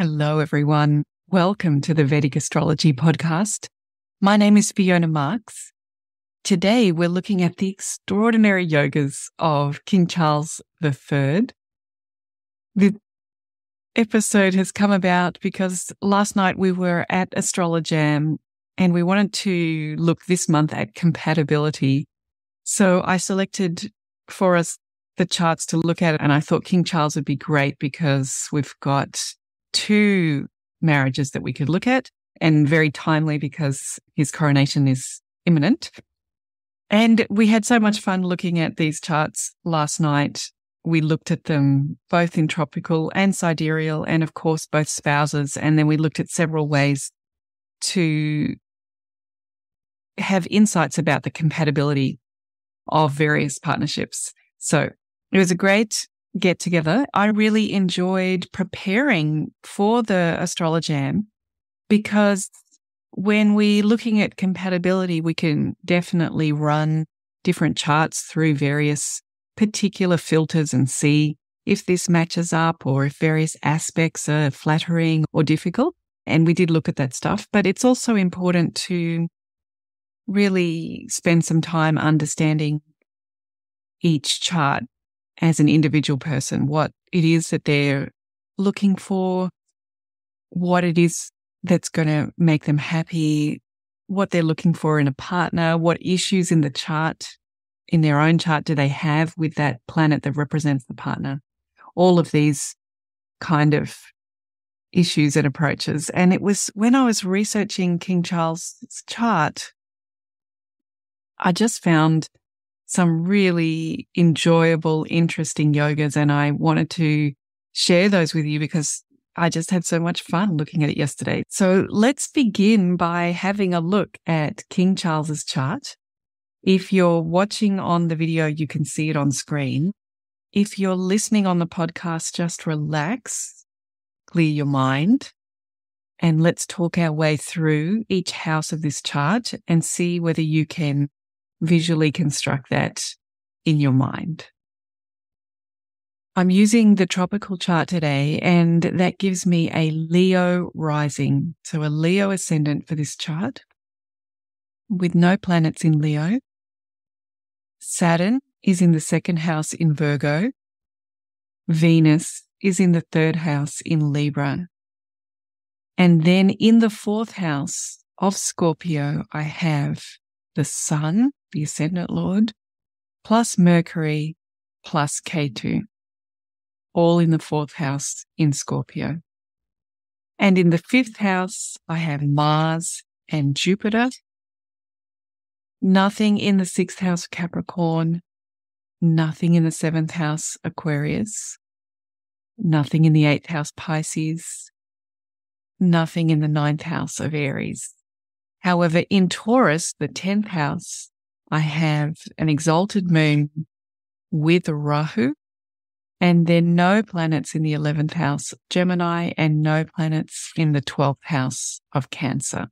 Hello, everyone. Welcome to the Vedic Astrology Podcast. My name is Fiona Marks. Today, we're looking at the extraordinary yogas of King Charles III. The episode has come about because last night we were at Astrolojam and we wanted to look this month at compatibility. So I selected for us the charts to look at, and I thought King Charles would be great because we've got two marriages that we could look at, and very timely because his coronation is imminent. And we had so much fun looking at these charts last night. We looked at them both in tropical and sidereal, and of course both spouses. And then we looked at several ways to have insights about the compatibility of various partnerships. So it was a great get together. I really enjoyed preparing for the Astrolojam because when we're looking at compatibility, we can definitely run different charts through various particular filters and see if this matches up or if various aspects are flattering or difficult. And we did look at that stuff, but it's also important to really spend some time understanding each chart as an individual person, what it is that they're looking for, what it is that's going to make them happy, what they're looking for in a partner, what issues in the chart, in their own chart, do they have with that planet that represents the partner. All of these kind of issues and approaches. And it was when I was researching King Charles' chart, I just found some really enjoyable, interesting yogas, and I wanted to share those with you because I just had so much fun looking at it yesterday. So let's begin by having a look at King Charles's chart. If you're watching on the video, you can see it on screen. If you're listening on the podcast, just relax, clear your mind, and let's talk our way through each house of this chart and see whether you can visually construct that in your mind. I'm using the tropical chart today, and that gives me a Leo rising. So a Leo ascendant for this chart with no planets in Leo. Saturn is in the second house in Virgo. Venus is in the third house in Libra. And then in the fourth house of Scorpio, I have the Sun, the ascendant lord, plus Mercury, plus Ketu, all in the fourth house in Scorpio. And in the fifth house, I have Mars and Jupiter. Nothing in the sixth house Capricorn, nothing in the seventh house Aquarius, nothing in the eighth house Pisces, nothing in the ninth house of Aries. However, in Taurus, the 10th house, I have an exalted moon with Rahu, and then no planets in the 11th house, Gemini, and no planets in the 12th house of Cancer.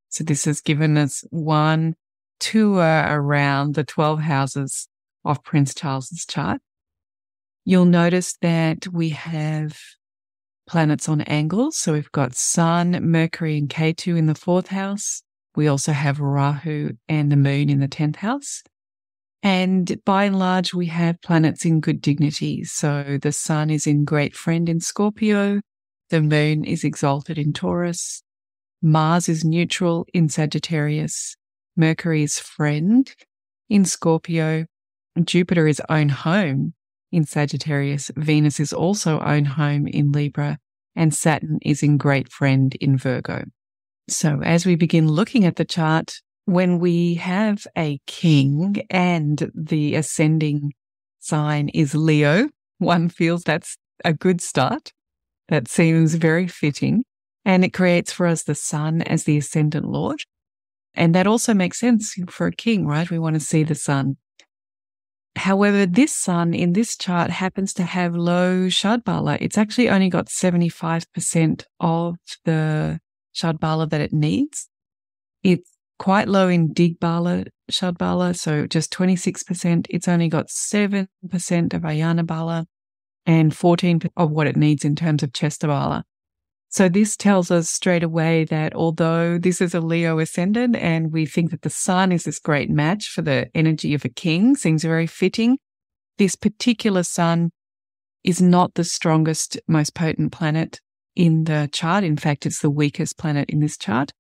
So this has given us one tour around the 12 houses of Prince Charles's chart. You'll notice that we have planets on angles. So we've got Sun, Mercury, and Ketu in the fourth house. We also have Rahu and the moon in the 10th house. And by and large, we have planets in good dignity. So the Sun is in great friend in Scorpio. The moon is exalted in Taurus. Mars is neutral in Sagittarius. Mercury is friend in Scorpio. Jupiter is own home in Sagittarius. Venus is also own home in Libra, and Saturn is in great friend in Virgo. So as we begin looking at the chart, when we have a king and the ascending sign is Leo, one feels that's a good start. That seems very fitting. And it creates for us the sun as the ascendant lord. And that also makes sense for a king, right? We want to see the sun. However, this sun in this chart happens to have low Shadbala. It's actually only got 75% of the Shadbala that it needs. It's quite low in Digbala Shadbala, so just 26%. It's only got 7% of Ayana Bala. and 14 of what it needs in terms of chesta bala. So this tells us straight away that although this is a Leo ascendant and we think that the sun is this great match for the energy of a king, seems very fitting, this particular sun is not the strongest, most potent planet in the chart. In fact, it's the weakest planet in this chart.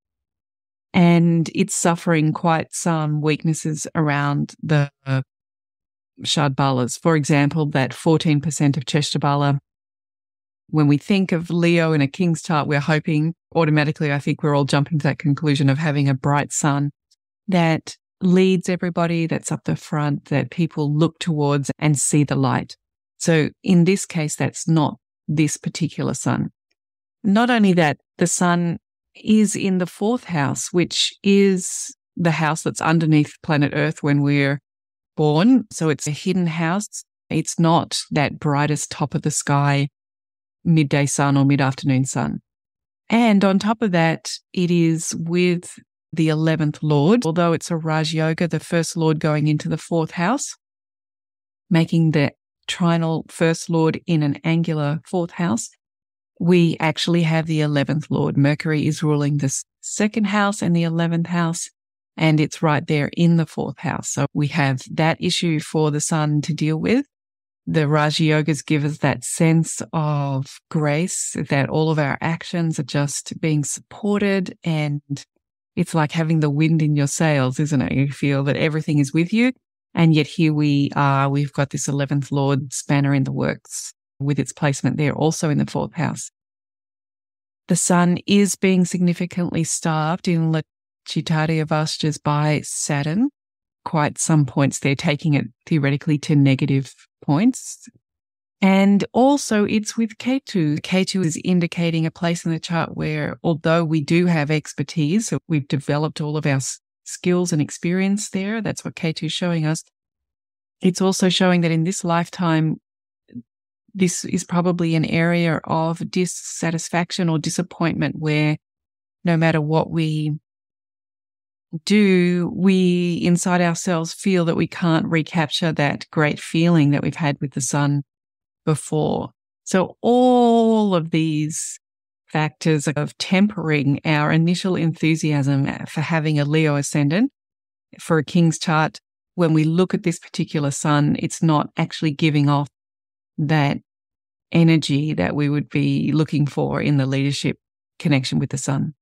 And it's suffering quite some weaknesses around the Shadbalas. For example, that 14% of Cheshtabala. When we think of Leo in a king's chart, we're hoping automatically, I think we're all jumping to that conclusion of having a bright sun that leads everybody, that's up the front, that people look towards and see the light. So in this case, that's not this particular sun. Not only that, the sun is in the 4th house, which is the house that's underneath planet Earth when we're born. So it's a hidden house. It's not that brightest top of the sky midday sun or mid-afternoon sun. And on top of that, it is with the 11th Lord, although it's a Raj Yoga, the first Lord going into the 4th house, making the trinal first Lord in an angular 4th house. We actually have the 11th Lord. Mercury is ruling the 2nd house and the 11th house, and it's right there in the 4th house. So we have that issue for the sun to deal with. The Raja Yogas give us that sense of grace, that all of our actions are just being supported, and it's like having the wind in your sails, isn't it? You feel that everything is with you, and yet here we are, we've got this 11th Lord spanner in the works with its placement there also in the 4th house. The sun is being significantly starved in Lachitariya Vastas by Saturn. Quite some points they're taking it theoretically to negative points. And also it's with Ketu. Ketu is indicating a place in the chart where, although we do have expertise, so we've developed all of our skills and experience there, that's what Ketu is showing us. It's also showing that in this lifetime, this is probably an area of dissatisfaction or disappointment where no matter what we do, we inside ourselves feel that we can't recapture that great feeling that we've had with the sun before. So all of these factors of tempering our initial enthusiasm for having a Leo ascendant for a king's chart, when we look at this particular sun, it's not actually giving off that energy that we would be looking for in the leadership connection with the sun.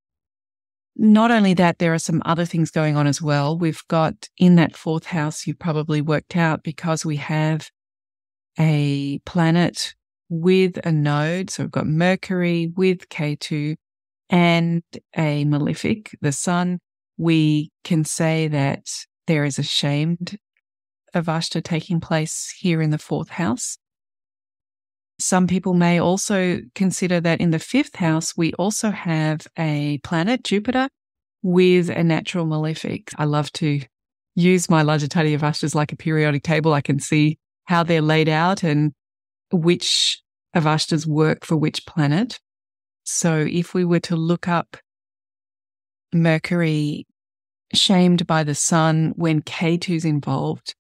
Not only that, there are some other things going on as well. We've got in that 4th house, you've probably worked out, because we have a planet with a node. So we've got Mercury with Ketu and a malefic, the sun. We can say that there is a shamed Avashta taking place here in the 4th house. Some people may also consider that in the 5th house, we also have a planet, Jupiter, with a natural malefic. I love to use my Lajatati Avashtas like a periodic table. I can see how they're laid out and which Avashtas work for which planet. So if we were to look up Mercury shamed by the sun when Ketu's involved,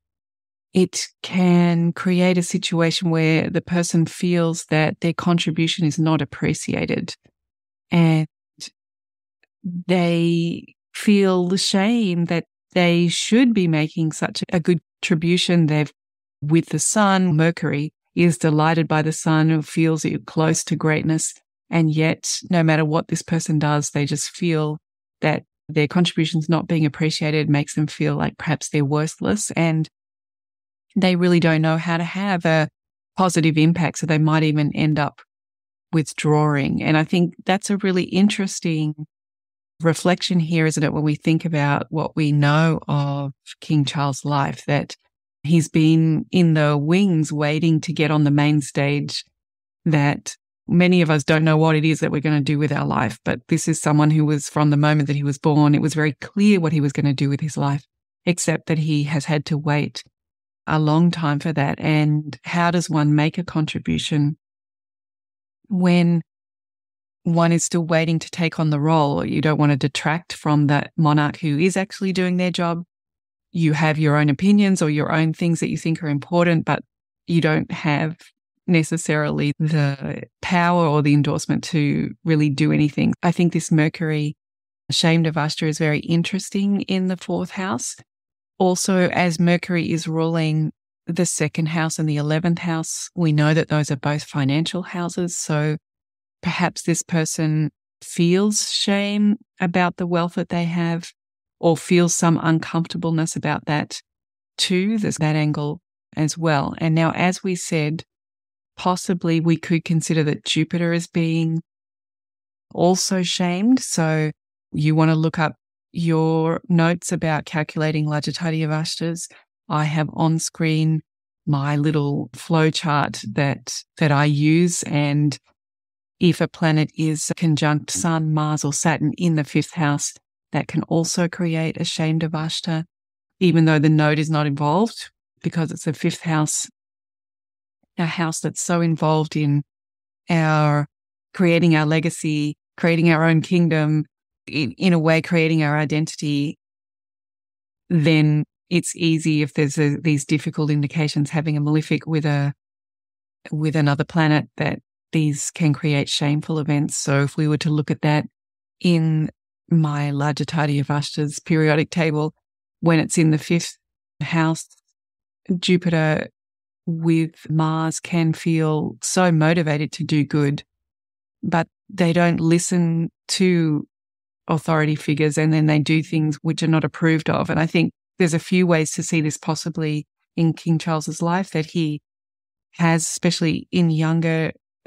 it can create a situation where the person feels that their contribution is not appreciated and they feel the shame that they should be making such a good contribution. They've, with the sun, Mercury is delighted by the sun and feels close to greatness. And yet, no matter what this person does, they just feel that their contribution's not being appreciated, makes them feel like perhaps they're worthless, and they really don't know how to have a positive impact. So they might even end up withdrawing. And I think that's a really interesting reflection here, isn't it, when we think about what we know of King Charles' life, that he's been in the wings waiting to get on the main stage, that many of us don't know what it is that we're going to do with our life. But this is someone who was, from the moment that he was born, it was very clear what he was going to do with his life, except that he has had to wait a long time for that. And how does one make a contribution when one is still waiting to take on the role? You don't want to detract from that monarch who is actually doing their job. You have your own opinions or your own things that you think are important, but you don't have necessarily the power or the endorsement to really do anything. I think this Mercury Shamedavashta is very interesting in the 4th house. Also, as Mercury is ruling the 2nd house and the 11th house, we know that those are both financial houses. So perhaps this person feels shame about the wealth that they have or feels some uncomfortableness about that too. There's that angle as well. And now, as we said, possibly we could consider that Jupiter is being also shamed. So you want to look up your notes about calculating Lajjatadiyavashtas. I have on screen my little flow chart that I use, and if a planet is conjunct Sun, Mars, or Saturn in the 5th house, that can also create a Shamedavashta, even though the node is not involved, because it's a 5th house, a house that's so involved in our creating our legacy, creating our own kingdom, in a way creating our identity. Then it's easy, if there's these difficult indications, having a malefic with another planet, that these can create shameful events. So if we were to look at that in my Lajjatadiyavashta's periodic table, when it's in the 5th house, Jupiter with Mars can feel so motivated to do good, but they don't listen to authority figures, and then they do things which are not approved of. And I think there's a few ways to see this possibly in King Charles's life, that he has, especially in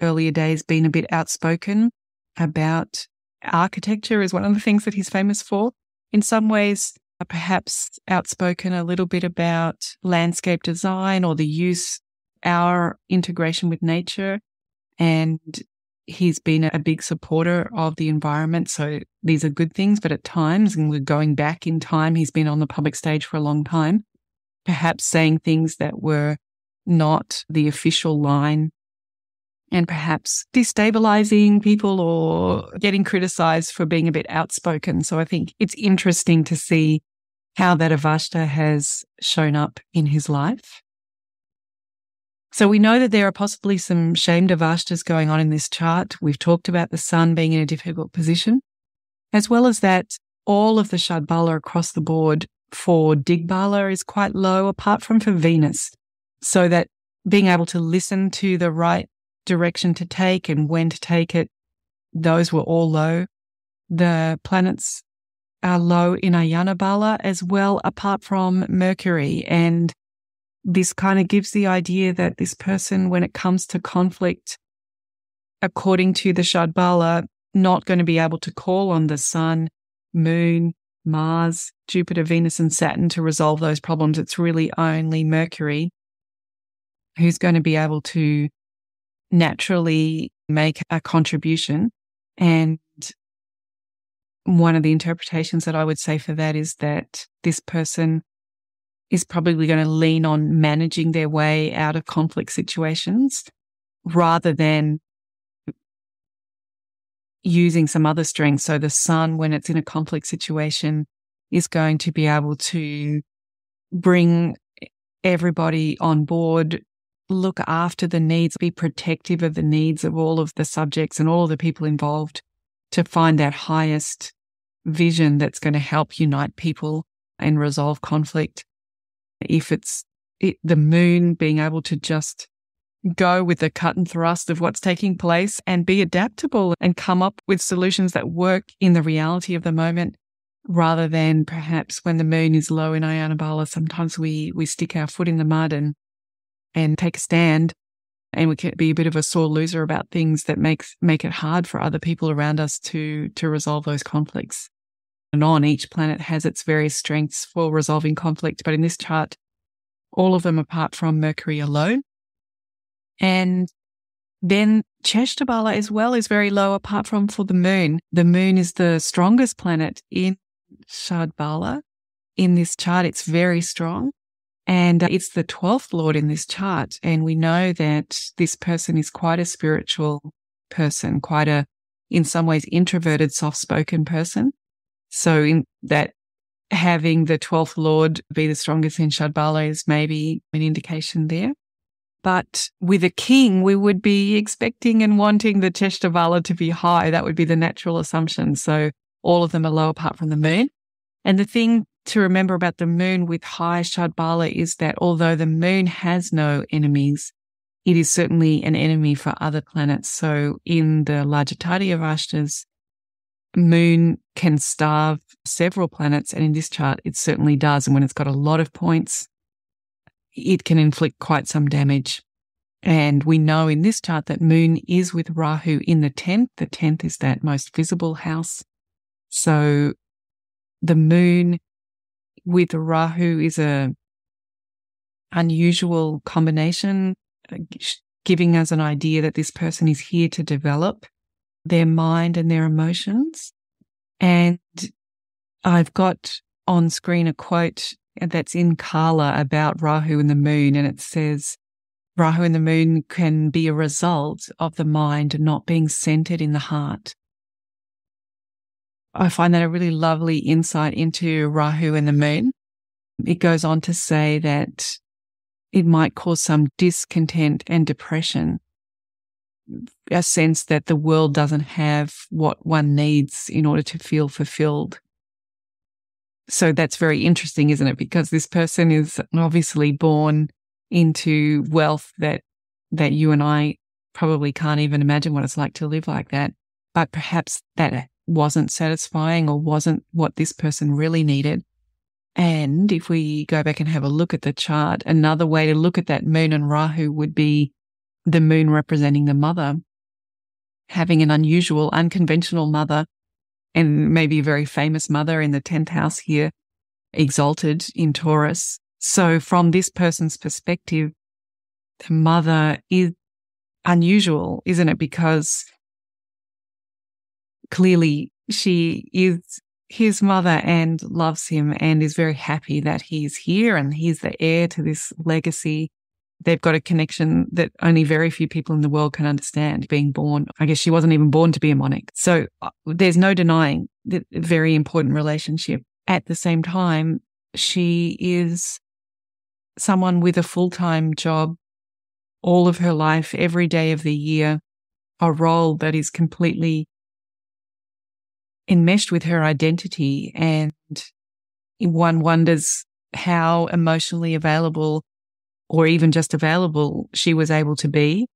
earlier days, been a bit outspoken about architecture is one of the things that he's famous for. In some ways, perhaps outspoken a little bit about landscape design or our integration with nature. And he's been a big supporter of the environment. So these are good things, but at times, and we're going back in time, he's been on the public stage for a long time, perhaps saying things that were not the official line, and perhaps destabilizing people or getting criticized for being a bit outspoken. So I think it's interesting to see how that Avashta has shown up in his life. So we know that there are possibly some shamed Avashtas going on in this chart. We've talked about the Sun being in a difficult position, as well as that all of the Shadbala across the board for Digbala is quite low, apart from for Venus. So that being able to listen to the right direction to take and when to take it, those were all low. The planets are low in Ayana Bala as well, apart from Mercury. And this kind of gives the idea that this person, when it comes to conflict, according to the Shadbala, not going to be able to call on the Sun, Moon, Mars, Jupiter, Venus, and Saturn to resolve those problems. It's really only Mercury who's going to be able to naturally make a contribution. And one of the interpretations that I would say for that is that this person is probably going to lean on managing their way out of conflict situations rather than using some other strength. So the Sun, when it's in a conflict situation, is going to be able to bring everybody on board, look after the needs, be protective of the needs of all of the subjects and all of the people involved, to find that highest vision that's going to help unite people and resolve conflict. If it's the Moon, being able to just go with the cut and thrust of what's taking place and be adaptable and come up with solutions that work in the reality of the moment, rather than perhaps when the Moon is low in Ayana Bala, sometimes we stick our foot in the mud and take a stand, and we can be a bit of a sore loser about things that make it hard for other people around us to resolve those conflicts. And on each planet has its various strengths for resolving conflict, but in this chart, all of them apart from Mercury are low. And then Cheshtabala as well is very low, apart from for the Moon. The Moon is the strongest planet in Shadbala. In this chart, it's very strong. And it's the 12th Lord in this chart. And we know that this person is quite a spiritual person, quite a, in some ways, introverted, soft-spoken person. So in that, having the 12th Lord be the strongest in Shadbala is maybe an indication there. But with a king, we would be expecting and wanting the Cheshta Bala to be high. That would be the natural assumption. So all of them are low apart from the moon. And the thing to remember about the moon with high Shadbala is that although the moon has no enemies, it is certainly an enemy for other planets. So in the larger Tadyavashtas, moon can starve several planets, and in this chart, it certainly does. And when it's got a lot of points, it can inflict quite some damage. And we know in this chart that moon is with Rahu in the 10th. The 10th is that most visible house. So the moon with Rahu is a unusual combination, giving us an idea that this person is here to develop their mind and their emotions. And I've got on screen a quote that's in Kala about Rahu and the moon, and it says, Rahu and the moon can be a result of the mind not being centered in the heart. I find that a really lovely insight into Rahu and the moon. It goes on to say that it might cause some discontent and depression, a sense that the world doesn't have what one needs in order to feel fulfilled. So that's very interesting, isn't it? Because this person is obviously born into wealth that you and I probably can't even imagine what it's like to live like that. But perhaps that wasn't satisfying or wasn't what this person really needed. And if we go back and have a look at the chart, another way to look at that moon and Rahu would be the moon representing the mother, having an unusual, unconventional mother, and maybe a very famous mother in the 10th house here, exalted in Taurus. So from this person's perspective, the mother is unusual, isn't it? Because clearly she is his mother and loves him and is very happy that he's here and he's the heir to this legacy. They've got a connection that only very few people in the world can understand, being born. I guess she wasn't even born to be a monarch. So there's no denying the very important relationship. At the same time, she is someone with a full-time job all of her life, every day of the year, a role that is completely enmeshed with her identity. And one wonders how emotionally available or even just available she was able to be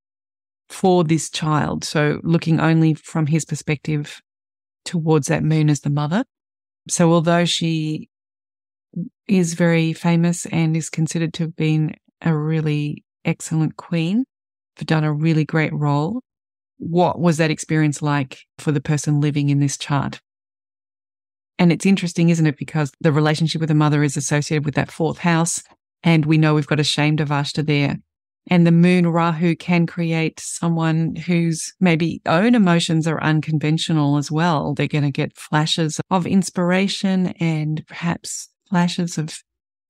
for this child. So looking only from his perspective towards that moon as the mother. So although she is very famous and is considered to have been a really excellent queen, done a really great role, what was that experience like for the person living in this chart? And it's interesting, isn't it? Because the relationship with the mother is associated with that 4th house. And we know we've got a Shamdavashta there. And the moon Rahu can create someone whose maybe own emotions are unconventional as well. They're going to get flashes of inspiration and perhaps flashes of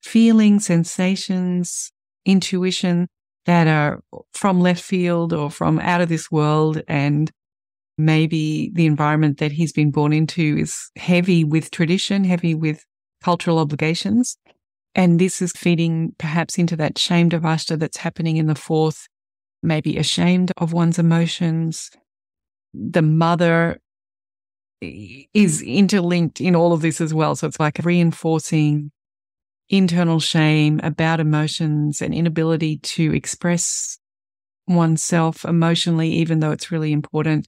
feeling, sensations, intuition that are from left field or from out of this world. And maybe the environment that he's been born into is heavy with tradition, heavy with cultural obligations. And this is feeding perhaps into that Shamdavashta that's happening in the 4th, maybe ashamed of one's emotions. The mother is interlinked in all of this as well. So it's like reinforcing internal shame about emotions and inability to express oneself emotionally, even though it's really important.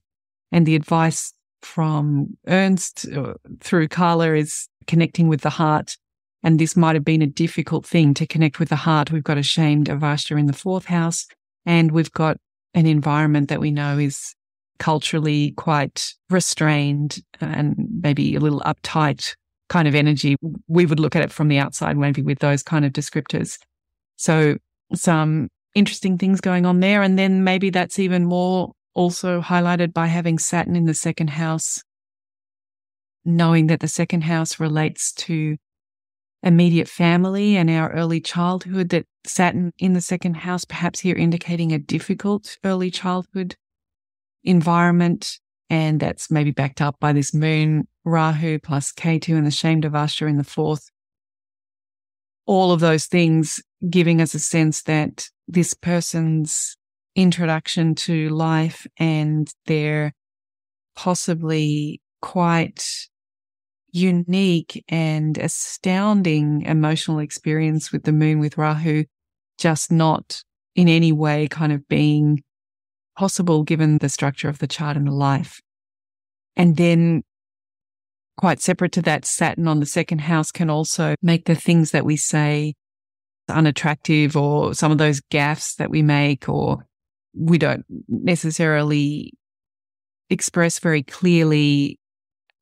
And the advice from Ernst through Carla is connecting with the heart. And this might have been a difficult thing to connect with the heart. We've got a Shamdavashta in the 4th house, and we've got an environment that we know is culturally quite restrained and maybe a little uptight kind of energy. We would look at it from the outside, maybe with those kind of descriptors. So some interesting things going on there. And then maybe that's even more also highlighted by having Saturn in the 2nd house, knowing that the 2nd house relates to immediate family and our early childhood, that Saturn in the 2nd house, perhaps here indicating a difficult early childhood environment. And that's maybe backed up by this moon, Rahu plus Ketu and the Shamdavashta in the 4th. all of those things giving us a sense that this person's introduction to life and their possibly quite unique and astounding emotional experience with the moon with Rahu just not in any way kind of being possible given the structure of the chart and the life. And then quite separate to that, Saturn on the second house can also make the things that we say unattractive, or some of those gaffes that we make or we don't necessarily express very clearly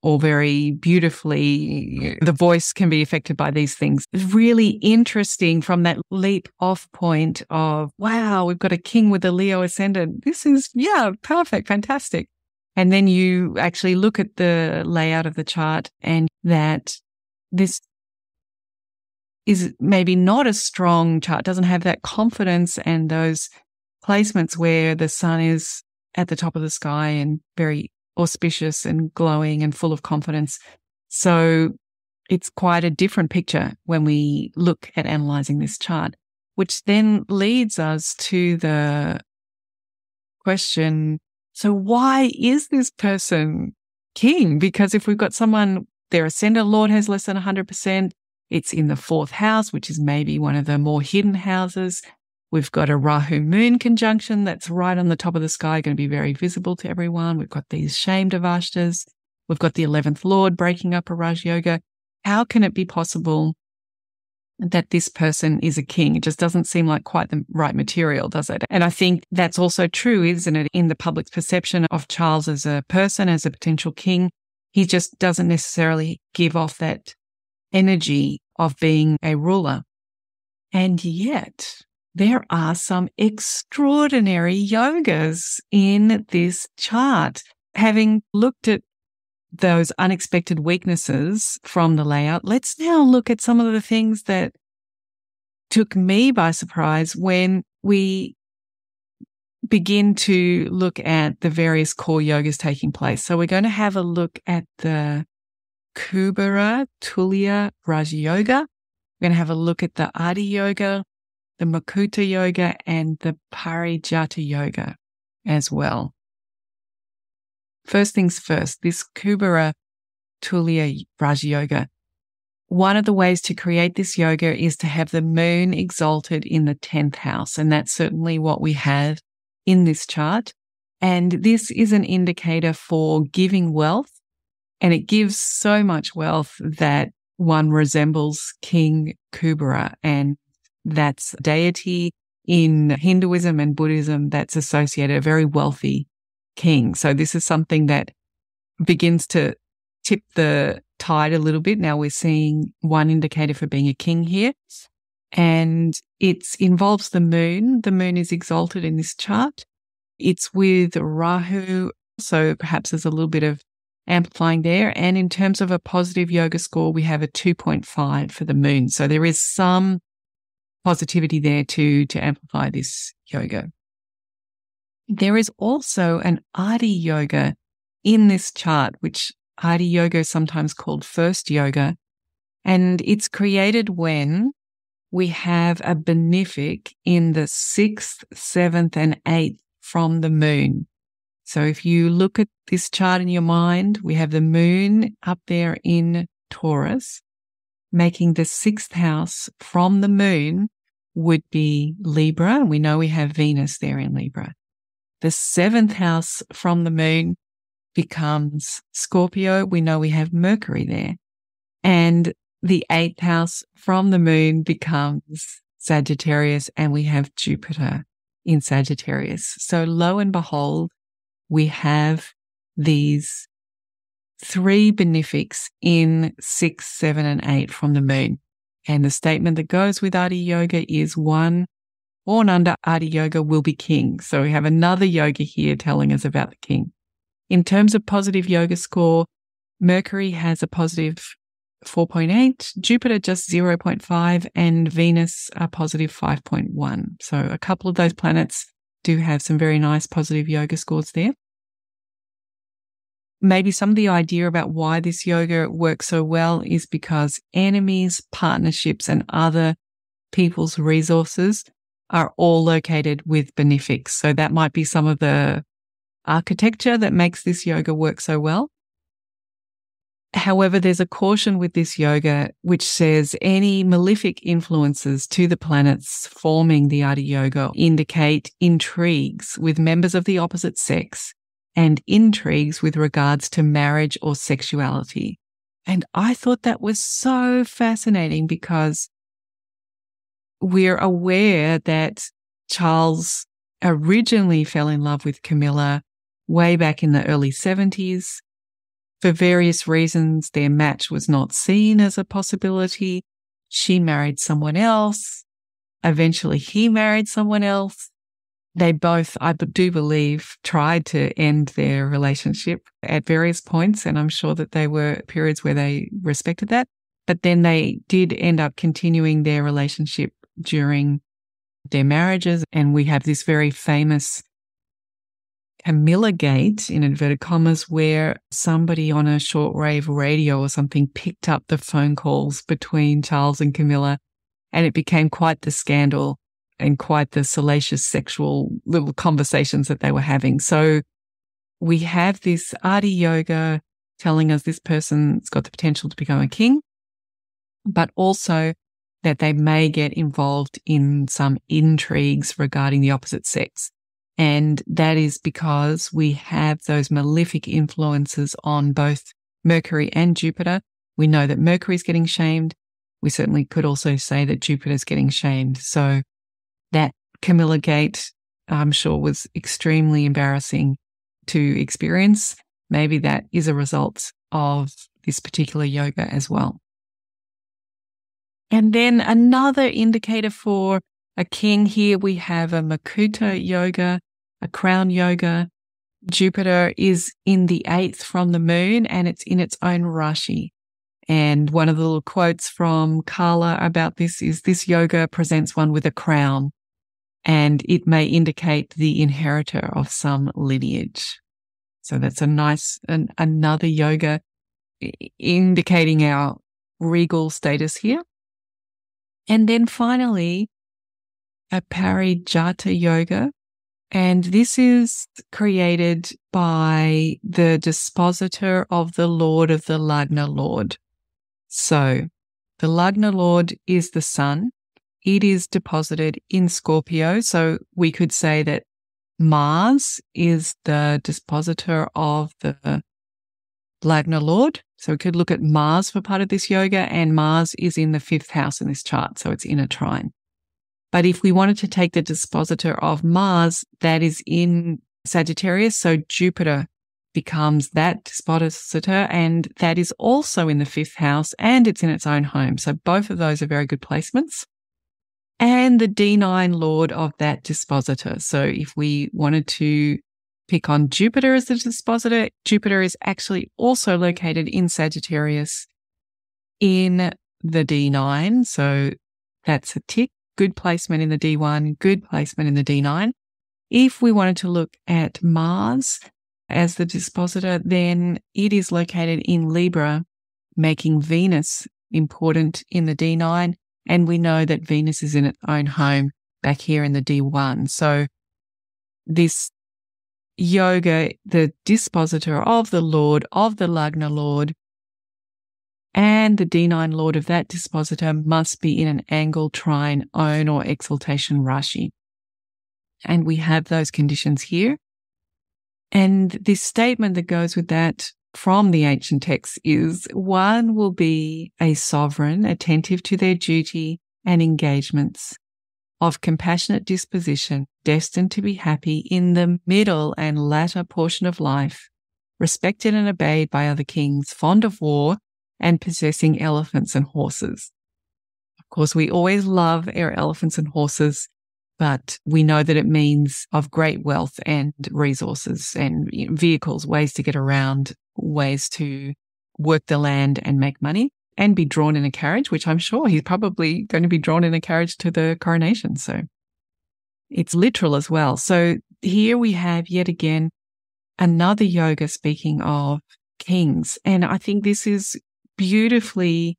or very beautifully. The voice can be affected by these things. It's really interesting from that leap off point of, wow, we've got a king with a Leo ascendant. This is, perfect, fantastic. And then you actually look at the layout of the chart and that this is maybe not a strong chart, doesn't have that confidence and those placements where the sun is at the top of the sky and very auspicious and glowing and full of confidence. So it's quite a different picture when we look at analyzing this chart, which then leads us to the question, so why is this person king? Because if we've got someone, their ascendant lord has less than 100%, it's in the fourth house, which is maybe one of the more hidden houses. We've got a Rahu moon conjunction that's right on the top of the sky, going to be very visible to everyone. We've got these shamed avashtas. We've got the 11th Lord breaking up a Raj Yoga. How can it be possible that this person is a king? It just doesn't seem like quite the right material, does it? And I think that's also true, isn't it, in the public's perception of Charles as a person, as a potential king. He just doesn't necessarily give off that energy of being a ruler. And yet there are some extraordinary yogas in this chart. Having looked at those unexpected weaknesses from the layout, let's now look at some of the things that took me by surprise when we begin to look at the various core yogas taking place. So we're going to have a look at the Kubera Tulya Yoga. We're going to have a look at the Adhi Yoga, the Mukuta Yoga, and the Parajathi Yoga as well. First things first, this Kubera Tulya Yoga. One of the ways to create this yoga is to have the moon exalted in the 10th house, and that's certainly what we have in this chart. And this is an indicator for giving wealth, and it gives so much wealth that one resembles King Kubera, and that's deity in Hinduism and Buddhism that's associated, a very wealthy king. So this is something that begins to tip the tide a little bit. Now we're seeing one indicator for being a king here, and it involves the moon. The moon is exalted in this chart. It's with Rahu, so perhaps there's a little bit of amplifying there. And in terms of a positive yoga score, we have a 2.5 for the moon. So there is some positivity there to amplify this yoga. There is also an Adhi Yoga in this chart, which Adhi Yoga is sometimes called first yoga. And it's created when we have a benefic in the 6th, 7th, and 8th from the moon. So if you look at this chart in your mind, we have the moon up there in Taurus, making the 6th house from the moon would be Libra. We know we have Venus there in Libra. The 7th house from the moon becomes Scorpio. We know we have Mercury there. And the 8th house from the moon becomes Sagittarius, and we have Jupiter in Sagittarius. So lo and behold, we have these 3 benefics in 6, 7, and 8 from the moon. And the statement that goes with Adhi Yoga is one born under Adhi Yoga will be king. So we have another yoga here telling us about the king. In terms of positive yoga score, Mercury has a positive 4.8, Jupiter just 0.5, and Venus a positive 5.1. So a couple of those planets do have some very nice positive yoga scores there. maybe some of the idea about why this yoga works so well is because enemies, partnerships, and other people's resources are all located with benefics. So that might be some of the architecture that makes this yoga work so well. However, there's a caution with this yoga which says any malefic influences to the planets forming the Adhi Yoga indicate intrigues with members of the opposite sex and intrigues with regards to marriage or sexuality. And I thought that was so fascinating because we're aware that Charles originally fell in love with Camilla way back in the early 70s. For various reasons, their match was not seen as a possibility. She married someone else. Eventually, he married someone else. They both, I do believe, tried to end their relationship at various points, and I'm sure that there were periods where they respected that. But then they did end up continuing their relationship during their marriages, and we have this very famous Camilla Gate, in inverted commas, where somebody on a shortwave radio or something picked up the phone calls between Charles and Camilla, and it became quite the scandal and quite the salacious sexual little conversations that they were having. So we have this Adhi Yoga telling us this person's got the potential to become a king, but also that they may get involved in some intrigues regarding the opposite sex. And that is because we have those malefic influences on both Mercury and Jupiter. We know that Mercury is getting shamed. We certainly could also say that Jupiter is getting shamed. So that Camilla Gate, I'm sure, was extremely embarrassing to experience. Maybe that is a result of this particular yoga as well. And then another indicator for a king here, we have a Mukuta Yoga, a crown yoga. Jupiter is in the 8th from the moon and it's in its own rasi. And one of the little quotes from Carla about this is, this yoga presents one with a crown and it may indicate the inheritor of some lineage. So that's a nice, another yoga indicating our regal status here. And then finally, a Parajathi Yoga. And this is created by the dispositor of the Lord of the Lagna Lord. So the Lagna Lord is the sun. It is deposited in Scorpio. So we could say that Mars is the dispositor of the Lagna Lord. So we could look at Mars for part of this yoga, and Mars is in the 5th house in this chart. So it's in a trine. But if we wanted to take the dispositor of Mars, that is in Sagittarius, so Jupiter becomes that dispositor, and that is also in the 5th house, and it's in its own home. So both of those are very good placements. And the D9 lord of that dispositor. So if we wanted to pick on Jupiter as the dispositor, Jupiter is actually also located in Sagittarius in the D9. So that's a tick. Good placement in the D1, good placement in the D9. If we wanted to look at Mars as the dispositor, then it is located in Libra, making Venus important in the D9. And we know that Venus is in its own home back here in the D1. So this yoga, the dispositor of the Lord, of the Lagna Lord, and the D9 lord of that dispositor must be in an angle, trine, own, or exaltation rasi. And we have those conditions here. And this statement that goes with that from the ancient texts is, one will be a sovereign, attentive to their duty and engagements, of compassionate disposition, destined to be happy in the middle and latter portion of life, respected and obeyed by other kings, fond of war, and possessing elephants and horses. Of course, we always love our elephants and horses, but we know that it means of great wealth and resources and vehicles, ways to get around, ways to work the land and make money and be drawn in a carriage, which I'm sure he's probably going to be drawn in a carriage to the coronation. So it's literal as well. So here we have yet again another yoga speaking of kings. And I think this is beautifully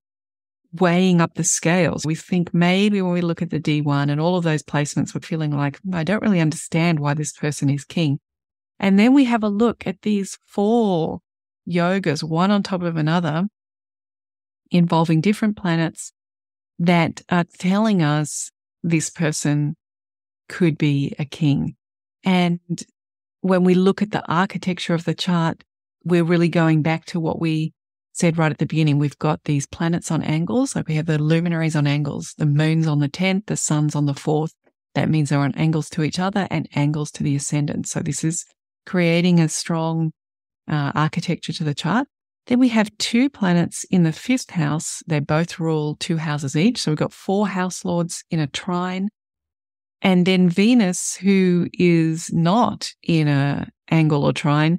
weighing up the scales. We think maybe when we look at the D1 and all of those placements, we're feeling like, I don't really understand why this person is king. And then we have a look at these 4 yogas, one on top of another, involving different planets that are telling us this person could be a king. And when we look at the architecture of the chart, we're really going back to what we said right at the beginning. We've got these planets on angles. Like we have the luminaries on angles. The moon's on the 10th, the sun's on the 4th. That means they're on angles to each other and angles to the ascendant. So this is creating a strong architecture to the chart. Then we have 2 planets in the 5th house. They both rule 2 houses each. So we've got 4 house lords in a trine. And then Venus, who is not in an angle or trine,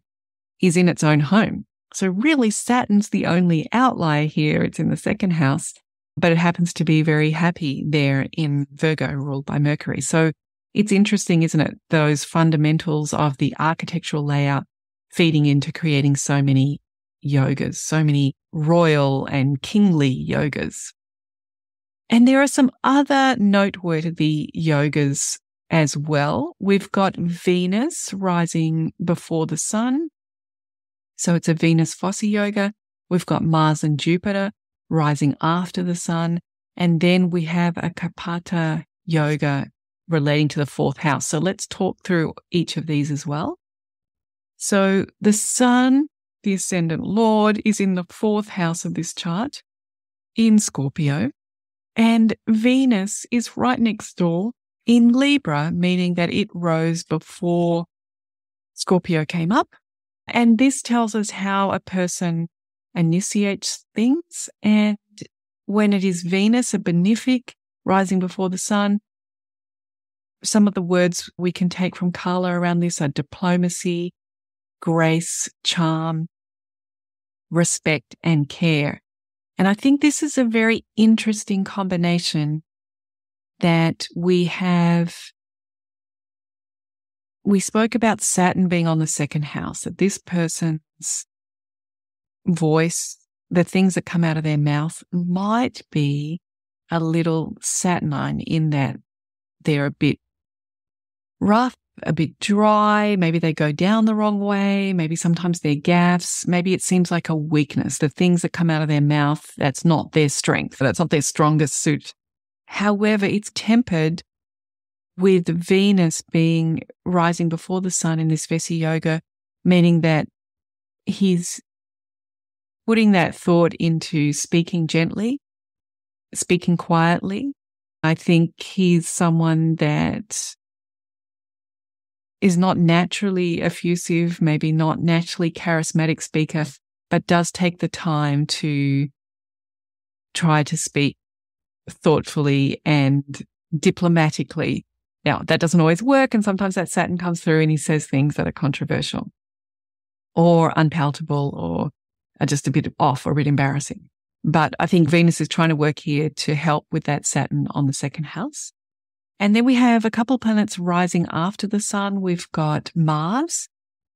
is in its own home. So really Saturn's the only outlier here. It's in the 2nd house, but it happens to be very happy there in Virgo, ruled by Mercury. So it's interesting, isn't it? Those fundamentals of the architectural layout feeding into creating so many yogas, so many royal and kingly yogas. And there are some other noteworthy yogas as well. We've got Venus rising before the sun. So it's a Venus Foci yoga. We've got Mars and Jupiter rising after the sun. And then we have a Kapata yoga relating to the 4th house. So let's talk through each of these as well. So the sun, the ascendant lord, is in the 4th house of this chart in Scorpio. And Venus is right next door in Libra, meaning that it rose before Scorpio came up. And this tells us how a person initiates things. And when it is Venus, a benefic, rising before the sun, some of the words we can take from Carla around this are diplomacy, grace, charm, respect, and care. And I think this is a very interesting combination that we have. We spoke about Saturn being on the 2nd house, that this person's voice, the things that come out of their mouth might be a little Saturnine in that they're a bit rough, a bit dry. Maybe they go down the wrong way. Maybe sometimes they're gaffes. Maybe it seems like a weakness. The things that come out of their mouth, that's not their strength. That's not their strongest suit. However, it's tempered with Venus being rising before the sun in this Vesi yoga, meaning that he's putting that thought into speaking gently, speaking quietly. I think he's someone that is not naturally effusive, maybe not naturally charismatic speaker, but does take the time to try to speak thoughtfully and diplomatically. Now, that doesn't always work, and sometimes that Saturn comes through and he says things that are controversial or unpalatable or are just a bit off or a bit embarrassing. But I think Venus is trying to work here to help with that Saturn on the 2nd house. And then we have a couple of planets rising after the sun. We've got Mars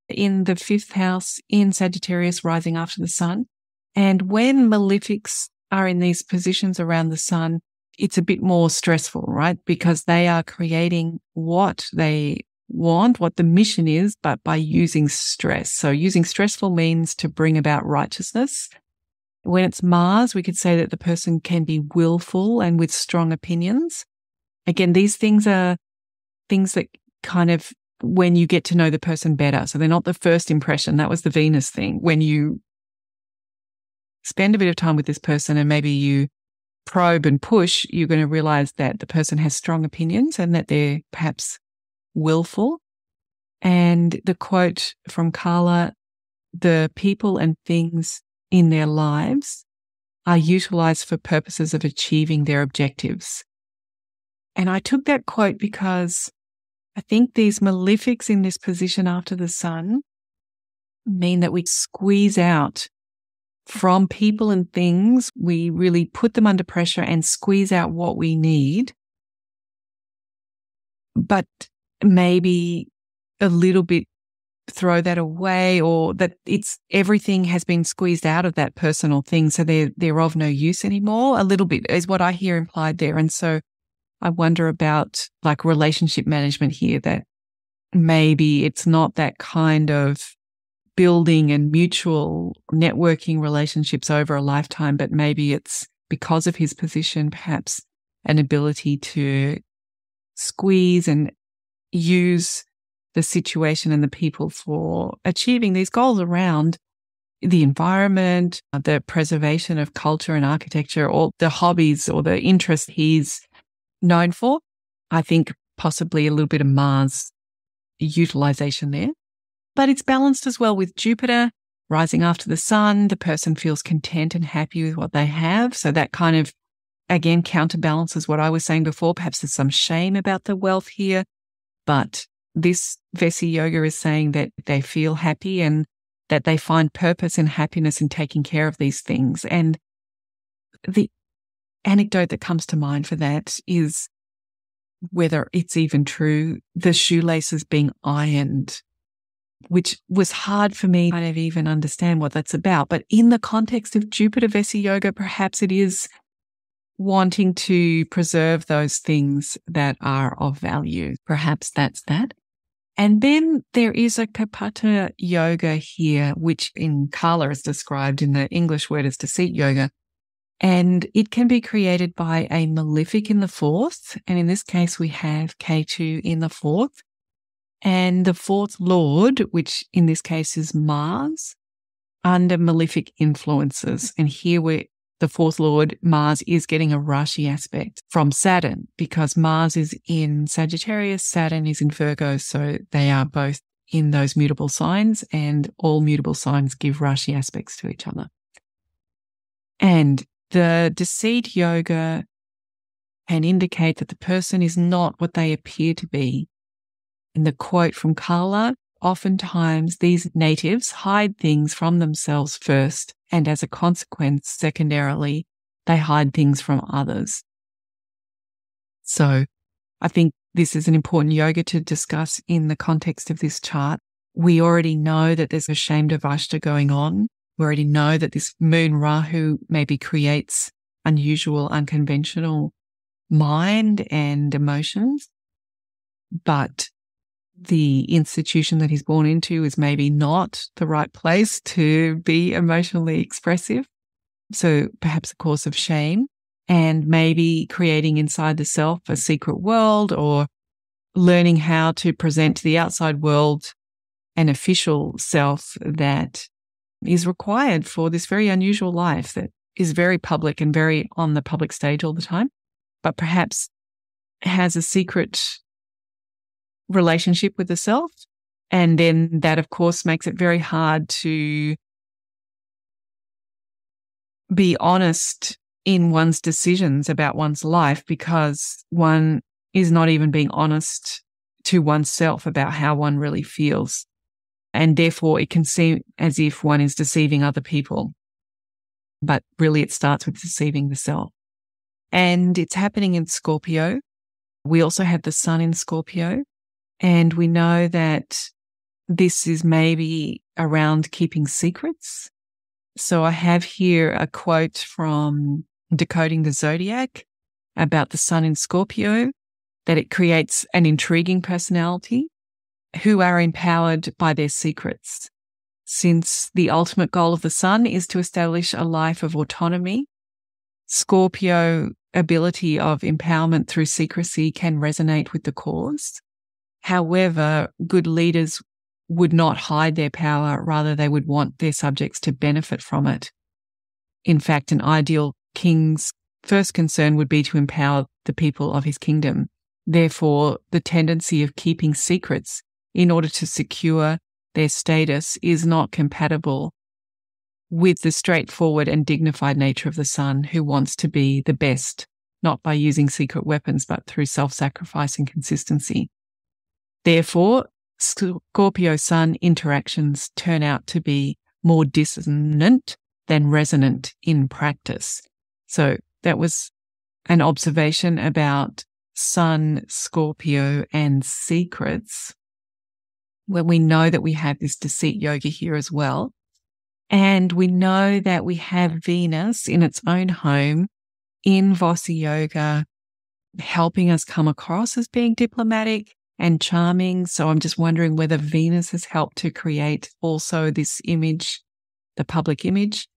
in the 5th house in Sagittarius rising after the sun. And when malefics are in these positions around the sun, it's a bit more stressful, right? Because they are creating what they want, what the mission is, but by using stress. So using stressful means to bring about righteousness. When it's Mars, we could say that the person can be willful and with strong opinions. Again, these things are things that kind of when you get to know the person better. So they're not the first impression. That was the Venus thing. When you spend a bit of time with this person and maybe you probe and push, you're going to realize that the person has strong opinions and that they're perhaps willful. And the quote from Carla, the people and things in their lives are utilized for purposes of achieving their objectives. And I took that quote because I think these malefics in this position after the sun mean that we squeeze out from people and things. We really put them under pressure and squeeze out what we need, but maybe a little bit throw that away, or that everything has been squeezed out of that personal thing, so they're of no use anymore. A little bit is what I hear implied there. And so I wonder about like relationship management here, that maybe it's not that kind of building and mutual networking relationships over a lifetime, but maybe it's because of his position, perhaps an ability to squeeze and use the situation and the people for achieving these goals around the environment, the preservation of culture and architecture, or the hobbies or the interests he's known for. I think possibly a little bit of Mars utilization there. But it's balanced as well with Jupiter rising after the sun. The person feels content and happy with what they have. So that kind of, again, counterbalances what I was saying before. Perhaps there's some shame about the wealth here, but this Vesi Yoga is saying that they feel happy and that they find purpose and happiness in taking care of these things. And the anecdote that comes to mind for that is, whether it's even true, the shoelaces being ironed, which was hard for me to kind of even understand what that's about. But in the context of Jupiter Vesi Yoga, perhaps it is wanting to preserve those things that are of value. Perhaps that's that. And then there is a Kubera Yoga here, which in Kala is described in the English word as deceit yoga. And it can be created by a malefic in the fourth. And in this case, we have Ketu in the fourth. And the fourth lord, which in this case is Mars, under malefic influences. And here the fourth lord, Mars, is getting a rasi aspect from Saturn, because Mars is in Sagittarius, Saturn is in Virgo. So they are both in those mutable signs, and all mutable signs give rasi aspects to each other. And the deceit yoga can indicate that the person is not what they appear to be. In the quote from Kala, oftentimes these natives hide things from themselves first, and as a consequence, secondarily, they hide things from others. So I think this is an important yoga to discuss in the context of this chart. We already know that there's a Shamdavashta going on. We already know that this moon Rahu maybe creates unusual, unconventional mind and emotions, but the institution that he's born into is maybe not the right place to be emotionally expressive. So perhaps a cause of shame, and maybe creating inside the self a secret world, or learning how to present to the outside world an official self that is required for this very unusual life that is very public and very on the public stage all the time, but perhaps has a secret relationship with the self. And then that, of course, makes it very hard to be honest in one's decisions about one's life, because one is not even being honest to oneself about how one really feels. And therefore, it can seem as if one is deceiving other people. But really, it starts with deceiving the self. And it's happening in Scorpio. We also have the sun in Scorpio. And we know that this is maybe around keeping secrets. So I have here a quote from Decoding the Zodiac about the sun in Scorpio, that it creates an intriguing personality who are empowered by their secrets. Since the ultimate goal of the sun is to establish a life of autonomy, Scorpio ability of empowerment through secrecy can resonate with the cause. However, good leaders would not hide their power, rather they would want their subjects to benefit from it. In fact, an ideal king's first concern would be to empower the people of his kingdom. Therefore, the tendency of keeping secrets in order to secure their status is not compatible with the straightforward and dignified nature of the sun, who wants to be the best, not by using secret weapons, but through self-sacrifice and consistency. Therefore, Scorpio sun interactions turn out to be more dissonant than resonant in practice. So that was an observation about sun, Scorpio, and secrets. when we know that we have this deceit yoga here as well. And we know that we have Venus in its own home in Vasa Yoga, helping us come across as being diplomatic and charming. So I'm just wondering whether Venus has helped to create also this image, the public image.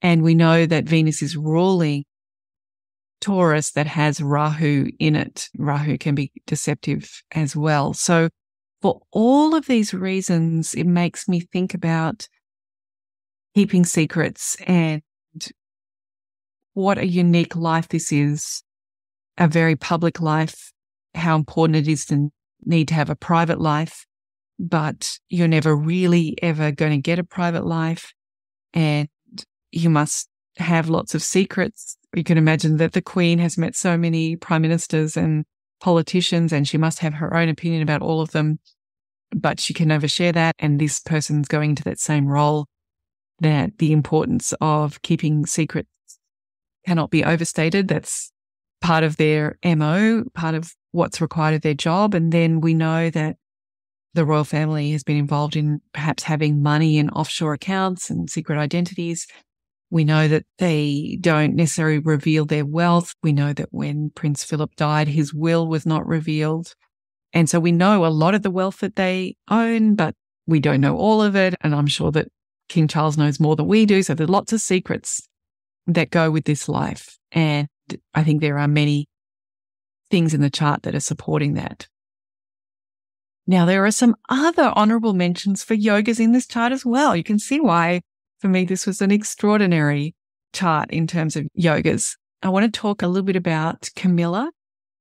And we know that Venus is ruling Taurus that has Rahu in it. Rahu can be deceptive as well. So for all of these reasons, it makes me think about keeping secrets and what a unique life this is, a very public life, how important it is to need to have a private life, but you're never really ever going to get a private life, and you must have lots of secrets. You can imagine that the Queen has met so many prime ministers and politicians, and she must have her own opinion about all of them, but she can never share that, and this person's going into that same role, that the importance of keeping secrets cannot be overstated. That's part of their MO, part of what's required of their job. And then we know that the royal family has been involved in perhaps having money in offshore accounts and secret identities. We know that they don't necessarily reveal their wealth. We know that when Prince Philip died, his will was not revealed. And so we know a lot of the wealth that they own, but we don't know all of it. And I'm sure that King Charles knows more than we do. So there's lots of secrets that go with this life. And I think there are many things in the chart that are supporting that. Now, there are some other honorable mentions for yogas in this chart as well. You can see why, for me, this was an extraordinary chart in terms of yogas. I want to talk a little bit about Camilla,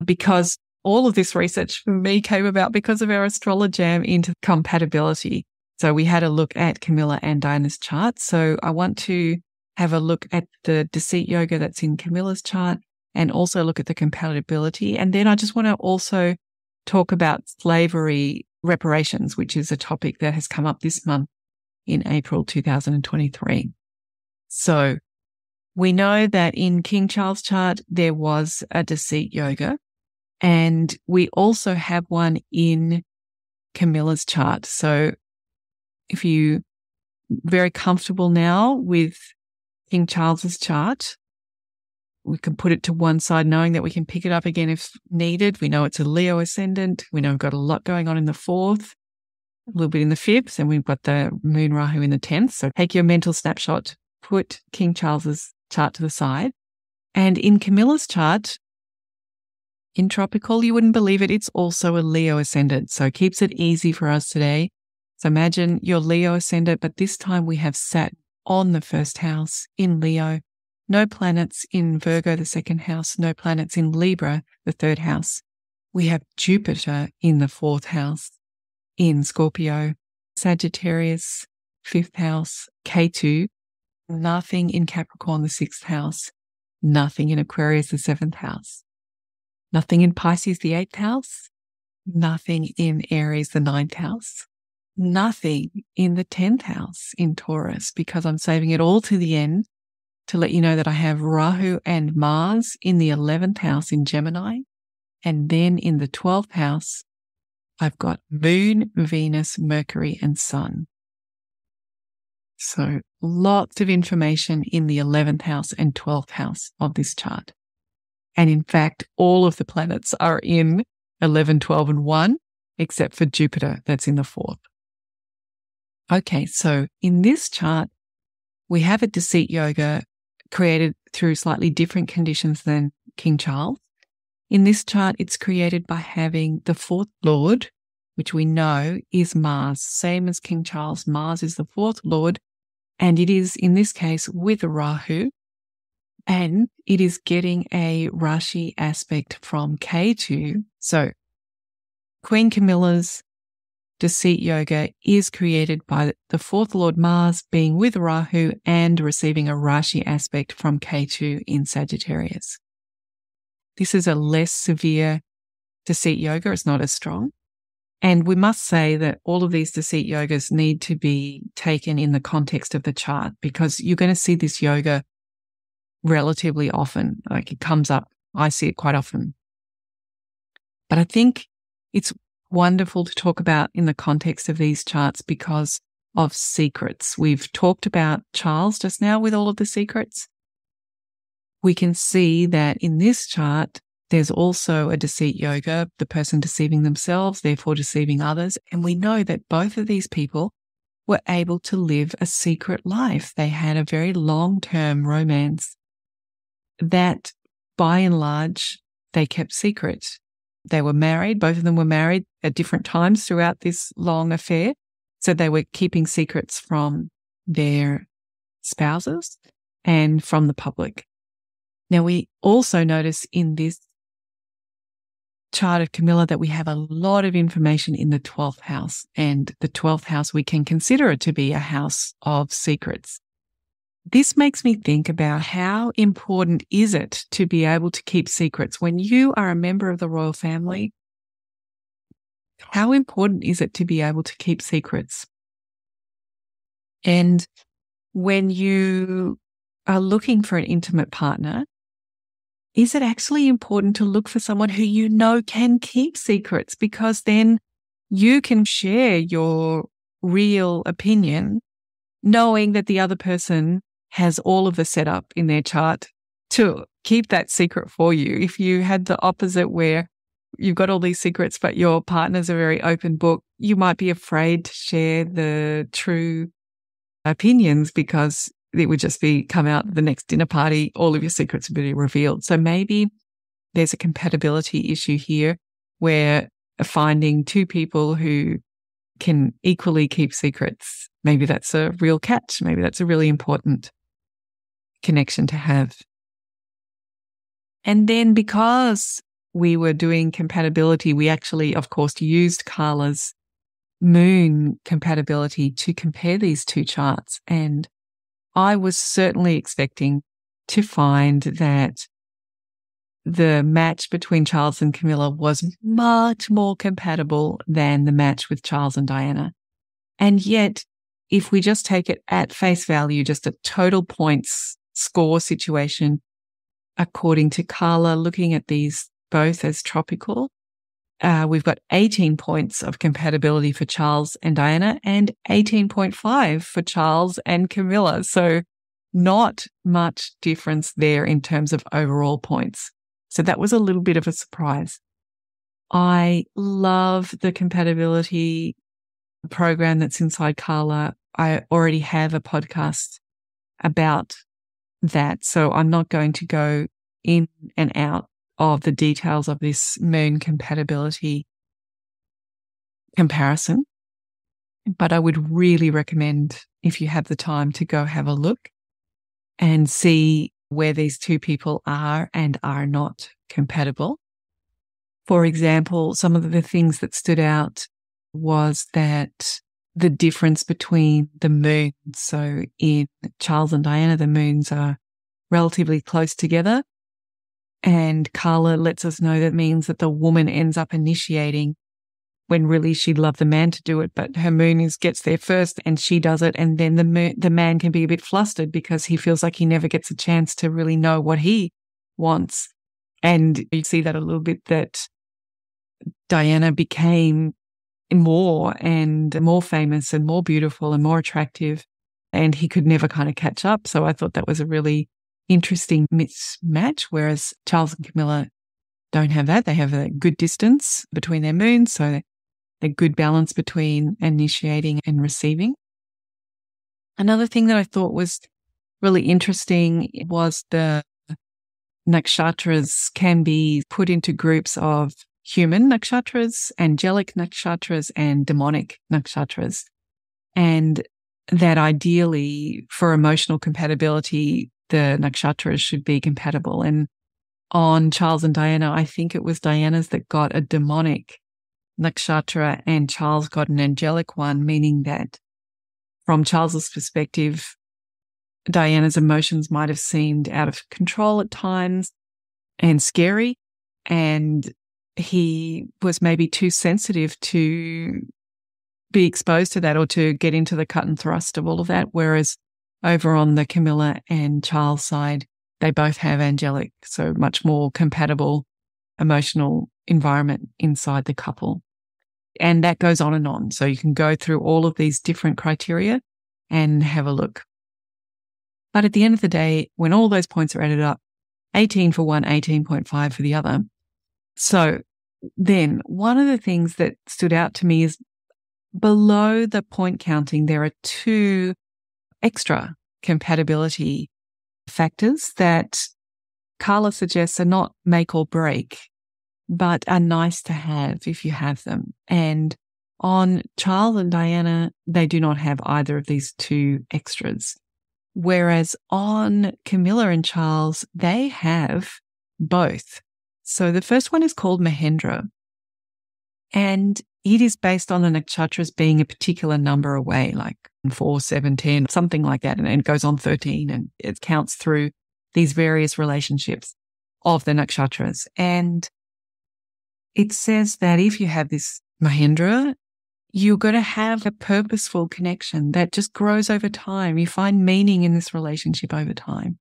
because all of this research for me came about because of our Astrolojam into compatibility. So we had a look at Camilla and Diana's chart. So I want to have a look at the deceit yoga that's in Camilla's chart and also look at the compatibility. And then I just want to also talk about slavery reparations, which is a topic that has come up this month in April 2023. So we know that in King Charles' chart, there was a deceit yoga, and we also have one in Camilla's chart. So if you're very comfortable now with King Charles's chart, we can put it to one side knowing that we can pick it up again if needed. We know it's a Leo ascendant. We know we've got a lot going on in the 4th, a little bit in the 5th, and we've got the moon Rahu in the 10th. So take your mental snapshot, put King Charles's chart to the side. And in Camilla's chart, in tropical, you wouldn't believe it, it's also a Leo ascendant. So keeps it easy for us today. So imagine your Leo ascendant, but this time we have Saturn on the 1st house in Leo, no planets in Virgo, the 2nd house, no planets in Libra, the 3rd house. We have Jupiter in the 4th house in Scorpio, Sagittarius, 5th house, Ketu, nothing in Capricorn, the 6th house, nothing in Aquarius, the 7th house, nothing in Pisces, the 8th house, nothing in Aries, the 9th house, nothing in the 10th house in Taurus, because I'm saving it all to the end to let you know that I have Rahu and Mars in the 11th house in Gemini. And then in the 12th house, I've got Moon, Venus, Mercury, and Sun. So lots of information in the 11th house and 12th house of this chart. And in fact, all of the planets are in 11, 12, and 1, except for Jupiter, that's in the 4th. Okay, so in this chart, we have a deceit yoga created through slightly different conditions than King Charles. In this chart, it's created by having the 4th Lord, which we know is Mars. Same as King Charles, Mars is the 4th Lord, and it is, in this case, with Rahu, and it is getting a rasi aspect from Ketu. So Queen Camilla's deceit yoga is created by the 4th Lord Mars being with Rahu and receiving a rasi aspect from Ketu in Sagittarius. This is a less severe deceit yoga. It's not as strong. And we must say that all of these deceit yogas need to be taken in the context of the chart, because you're going to see this yoga relatively often. Like, it comes up. I see it quite often. But I think it's wonderful to talk about in the context of these charts because of secrets. We've talked about Charles just now with all of the secrets. We can see that in this chart, there's also a deceit yoga, the person deceiving themselves, therefore deceiving others. And we know that both of these people were able to live a secret life. They had a very long-term romance that, by and large, they kept secret. They were married. Both of them were married at different times throughout this long affair. So they were keeping secrets from their spouses and from the public. Now, we also notice in this chart of Camilla that we have a lot of information in the 12th house, and the 12th house we can consider it to be a house of secrets. This makes me think about how important is it to be able to keep secrets when you are a member of the royal family. How important is it to be able to keep secrets? And when you are looking for an intimate partner, is it actually important to look for someone who you know can keep secrets? Because then you can share your real opinion, knowing that the other person has all of the setup in their chart to keep that secret for you. If you had the opposite where you've got all these secrets, but your partner's a very open book, you might be afraid to share the true opinions because it would just be come out the next dinner party, all of your secrets would be revealed. So maybe there's a compatibility issue here where finding two people who can equally keep secrets, maybe that's a real catch. Maybe that's a really important connection to have. And then because we were doing compatibility, we actually, of course, used Carla's moon compatibility to compare these two charts. And I was certainly expecting to find that the match between Charles and Camilla was much more compatible than the match with Charles and Diana. And yet, if we just take it at face value, just a total points score situation, according to Carla, looking at these both as tropical, we've got 18 points of compatibility for Charles and Diana and 18.5 for Charles and Camilla. So not much difference there in terms of overall points. So that was a little bit of a surprise. I love the compatibility program that's inside Carla. I already have a podcast about that, so I'm not going to go in and out of the details of this moon compatibility comparison. But I would really recommend, if you have the time, to go have a look and see where these two people are and are not compatible. For example, some of the things that stood out was that the difference between the moons. So in Charles and Diana, the moons are relatively close together. And Carla lets us know that means that the woman ends up initiating when really she'd love the man to do it, but her moon gets there first and she does it. And then the man can be a bit flustered because he feels like he never gets a chance to really know what he wants. And you see that a little bit, that Diana became more and more famous and more beautiful and more attractive, and he could never kind of catch up. So I thought that was a really interesting mismatch, whereas Charles and Camilla don't have that. They have a good distance between their moons, so a good balance between initiating and receiving. Another thing that I thought was really interesting was the nakshatras can be put into groups of human nakshatras, angelic nakshatras, and demonic nakshatras. And that ideally, for emotional compatibility, the nakshatras should be compatible. And on Charles and Diana, I think it was Diana's that got a demonic nakshatra and Charles got an angelic one, meaning that from Charles's perspective, Diana's emotions might have seemed out of control at times and scary, and he was maybe too sensitive to be exposed to that or to get into the cut and thrust of all of that, whereas over on the Camilla and Charles side, they both have angelic, so much more compatible emotional environment inside the couple. And that goes on and on. So you can go through all of these different criteria and have a look. But at the end of the day, when all those points are added up, 18 for one, 18.5 for the other. So then one of the things that stood out to me is below the point counting, there are 2 extra compatibility factors that Carla suggests are not make or break, but are nice to have if you have them. And on Charles and Diana, they do not have either of these 2 extras. Whereas on Camilla and Charles, they have both. So the first one is called Mahendra, and it is based on the nakshatras being a particular number away, like 4, 7, 10, something like that, and it goes on 13, and it counts through these various relationships of the nakshatras. And it says that if you have this Mahendra, you're going to have a purposeful connection that just grows over time. You find meaning in this relationship over time.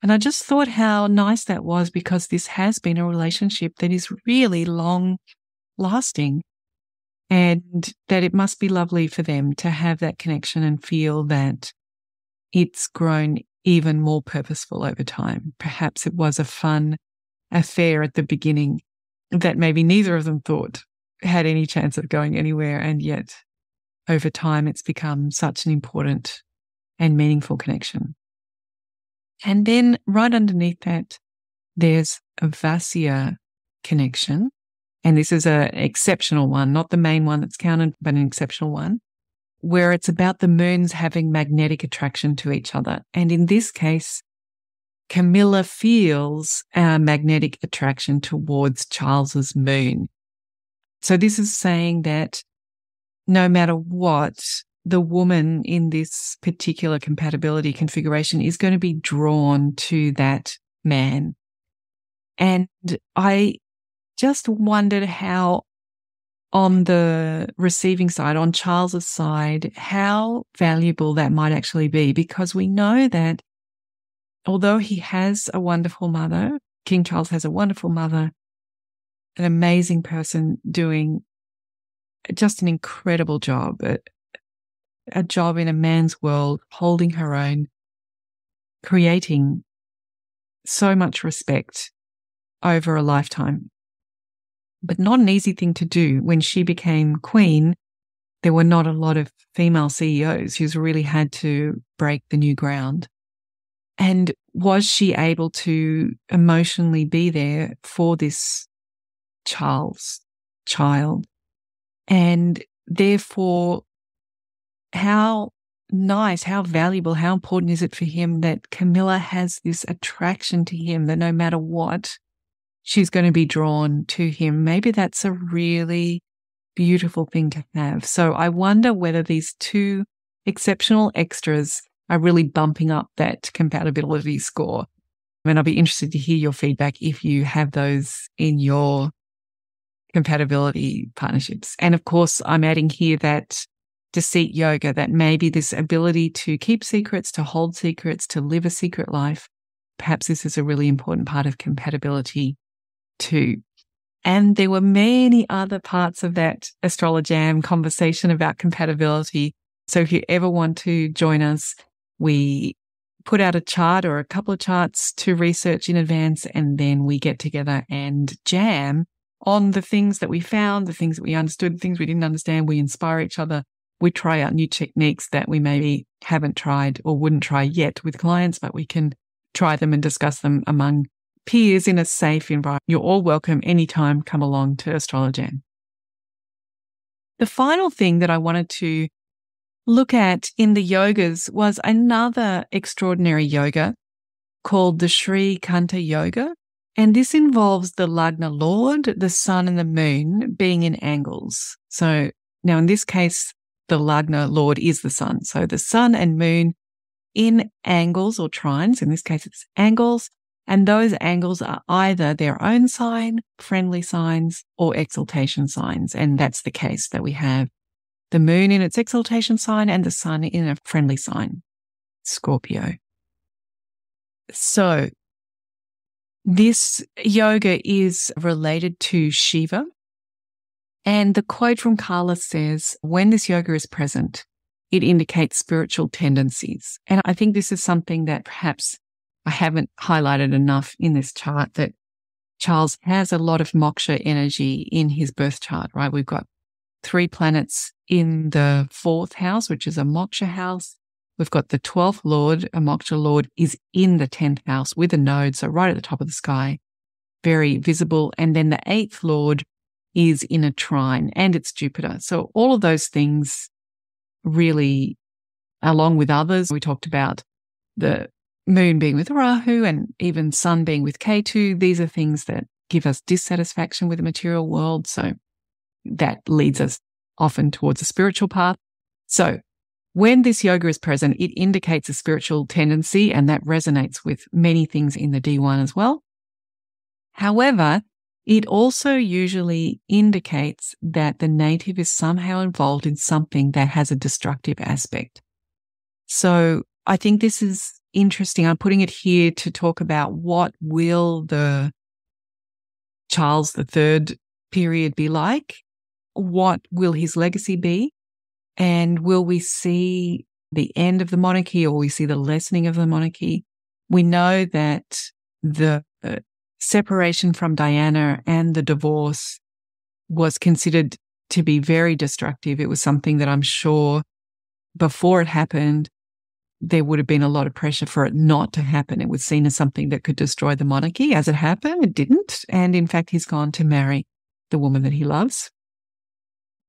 And I just thought how nice that was, because this has been a relationship that is really long lasting, and that it must be lovely for them to have that connection and feel that it's grown even more purposeful over time. Perhaps it was a fun affair at the beginning that maybe neither of them thought had any chance of going anywhere, and yet over time it's become such an important and meaningful connection. And then right underneath that, there's a Vasya connection, and this is an exceptional one, not the main one that's counted, but an exceptional one, where it's about the moons having magnetic attraction to each other. And in this case, Camilla feels a magnetic attraction towards Charles's moon. So this is saying that no matter what, the woman in this particular compatibility configuration is going to be drawn to that man. And I just wondered how, on the receiving side, on Charles's side, how valuable that might actually be, because we know that although he has a wonderful mother, King Charles has a wonderful mother, an amazing person doing just an incredible job, a job in a man's world, holding her own, creating so much respect over a lifetime. But not an easy thing to do. When she became queen, there were not a lot of female CEOs who's really had to break the new ground. And was she able to emotionally be there for this Charles child? And therefore, how nice, how valuable, how important is it for him that Camilla has this attraction to him, that no matter what, she's going to be drawn to him. Maybe that's a really beautiful thing to have. So I wonder whether these 2 exceptional extras are really bumping up that compatibility score. And I'll be interested to hear your feedback if you have those in your compatibility partnerships. And of course, I'm adding here that deceit yoga, that maybe this ability to keep secrets, to hold secrets, to live a secret life, perhaps this is a really important part of compatibility too. And there were many other parts of that Astrolojam conversation about compatibility. So if you ever want to join us, we put out a chart or a couple of charts to research in advance, and then we get together and jam on the things that we found, the things that we understood, the things we didn't understand. We inspire each other. We try out new techniques that we maybe haven't tried or wouldn't try yet with clients, but we can try them and discuss them among peers in a safe environment. You're all welcome anytime. Come along to Astrolojam. The final thing that I wanted to look at in the yogas was another extraordinary yoga called the Srikanta Yoga. And this involves the Lagna Lord, the sun and the moon being in angles. So now in this case, the Lagna Lord is the sun. So the sun and moon in angles or trines, in this case it's angles, and those angles are either their own sign, friendly signs, or exaltation signs. And that's the case that we have the moon in its exaltation sign and the sun in a friendly sign, Scorpio. So this yoga is related to Shiva, And the quote from Carla says, when this yoga is present, it indicates spiritual tendencies. And I think this is something that perhaps I haven't highlighted enough in this chart, that Charles has a lot of moksha energy in his birth chart, right? We've got 3 planets in the 4th house, which is a moksha house. We've got the 12th lord, a moksha lord, is in the 10th house with a node, so right at the top of the sky, very visible. And then the 8th lord is in a trine, and it's Jupiter. So all of those things really, along with others, we talked about the moon being with Rahu and even sun being with Ketu. These are things that give us dissatisfaction with the material world. So that leads us often towards a spiritual path. So when this yoga is present, it indicates a spiritual tendency, and that resonates with many things in the D1 as well. However, it also usually indicates that the native is somehow involved in something that has a destructive aspect. So I think this is interesting. I'm putting it here to talk about what will the Charles III period be like? What will his legacy be? And will we see the end of the monarchy, or we see the lessening of the monarchy? We know that the separation from Diana and the divorce was considered to be very destructive. It was something that I'm sure before it happened, there would have been a lot of pressure for it not to happen. It was seen as something that could destroy the monarchy. As it happened, it didn't. And in fact, he's gone to marry the woman that he loves.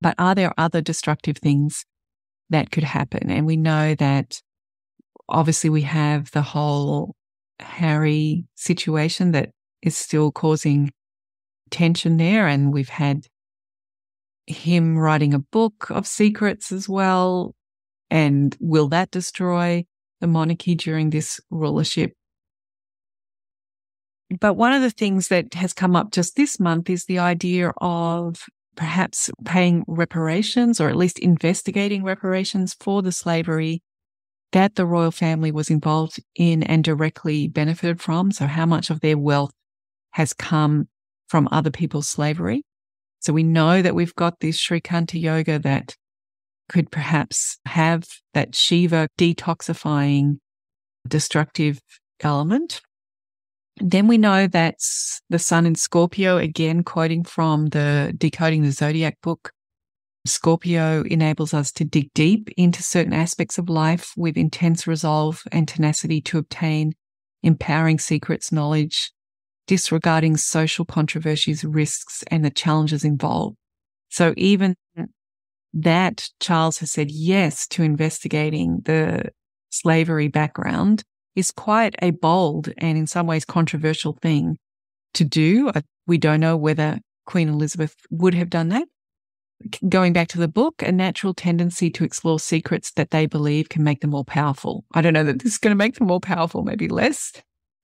But are there other destructive things that could happen? And we know that obviously we have the whole Harry situation that is still causing tension there. And we've had him writing a book of secrets as well. And will that destroy the monarchy during this rulership? But one of the things that has come up just this month is the idea of perhaps paying reparations, or at least investigating reparations for the slavery that the royal family was involved in and directly benefited from. So how much of their wealth has come from other people's slavery? So we know that we've got this Srikanta Yoga that could perhaps have that Shiva detoxifying destructive element. Then we know that the sun in Scorpio, again quoting from the Decoding the Zodiac book, Scorpio enables us to dig deep into certain aspects of life with intense resolve and tenacity to obtain empowering secrets, knowledge, disregarding social controversies, risks, and the challenges involved. So even that Charles has said yes to investigating the slavery background is quite a bold and in some ways controversial thing to do. We don't know whether Queen Elizabeth would have done that. Going back to the book, a natural tendency to explore secrets that they believe can make them more powerful. I don't know that this is going to make them more powerful, maybe less.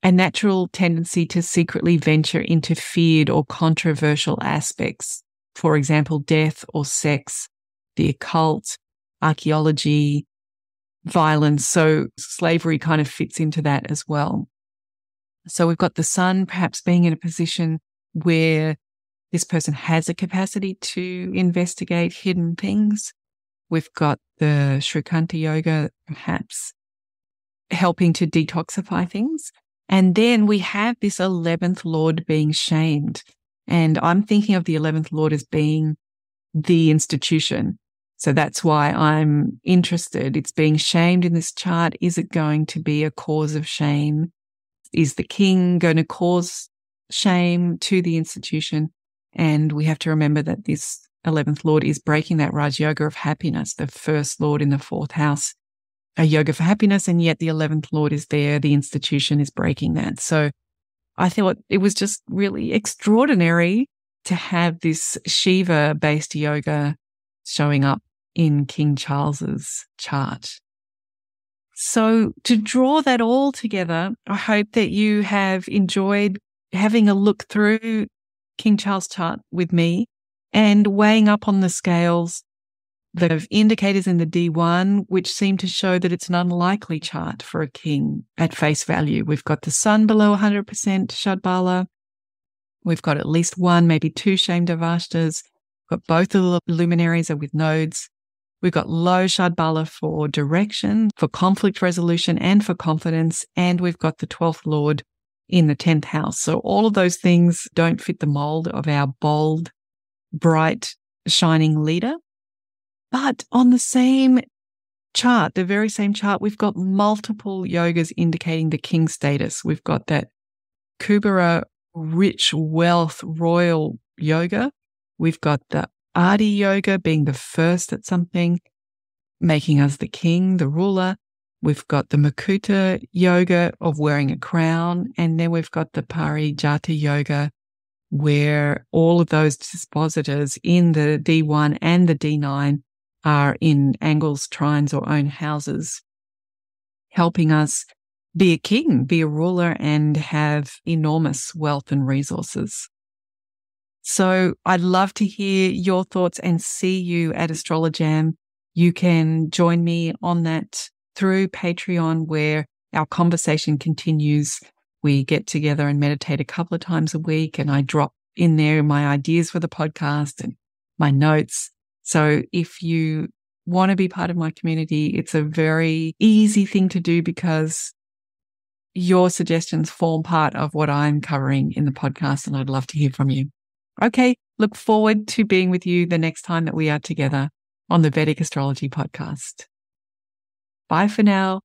A natural tendency to secretly venture into feared or controversial aspects. For example, death or sex, the occult, archaeology, violence. So slavery kind of fits into that as well. So we've got the sun perhaps being in a position where this person has a capacity to investigate hidden things. We've got the Srikanta Yoga perhaps helping to detoxify things. And then we have this 11th Lord being shamed. And I'm thinking of the 11th Lord as being the institution. So that's why I'm interested. It's being shamed in this chart. Is it going to be a cause of shame? Is the king going to cause shame to the institution? And we have to remember that this 11th Lord is breaking that Raj Yoga of happiness, the first Lord in the 4th house, a yoga for happiness. And yet the 11th Lord is there. The institution is breaking that. So I thought it was just really extraordinary to have this Shiva-based yoga showing up in King Charles's chart. So to draw that all together, I hope that you have enjoyed having a look through King Charles' chart with me and weighing up on the scales the indicators in the D1, which seem to show that it's an unlikely chart for a king at face value. We've got the sun below 100% Shadbala. We've got at least one, maybe two Shamdavashtas. Got both of the luminaries are with nodes. We've got low Shadbala for direction, for conflict resolution, and for confidence. And we've got the 12th Lord in the 10th house. So all of those things don't fit the mold of our bold, bright, shining leader. But on the same chart, the very same chart, we've got multiple yogas indicating the king status. We've got that Kubera rich wealth royal yoga. We've got the Adhi Yoga being the first at something, making us the king, the ruler. We've got the Mukuta Yoga of wearing a crown. And then we've got the Parajathi Yoga, where all of those dispositors in the D1 and the D9 are in angles, trines, or own houses, helping us be a king, be a ruler, and have enormous wealth and resources. So I'd love to hear your thoughts and see you at Astrolojam. You can join me on that through Patreon, where our conversation continues. We get together and meditate a couple of times a week, and I drop in there my ideas for the podcast and my notes. So if you want to be part of my community, it's a very easy thing to do because your suggestions form part of what I'm covering in the podcast, and I'd love to hear from you. Okay, look forward to being with you the next time that we are together on the Vedic Astrology Podcast. Bye for now.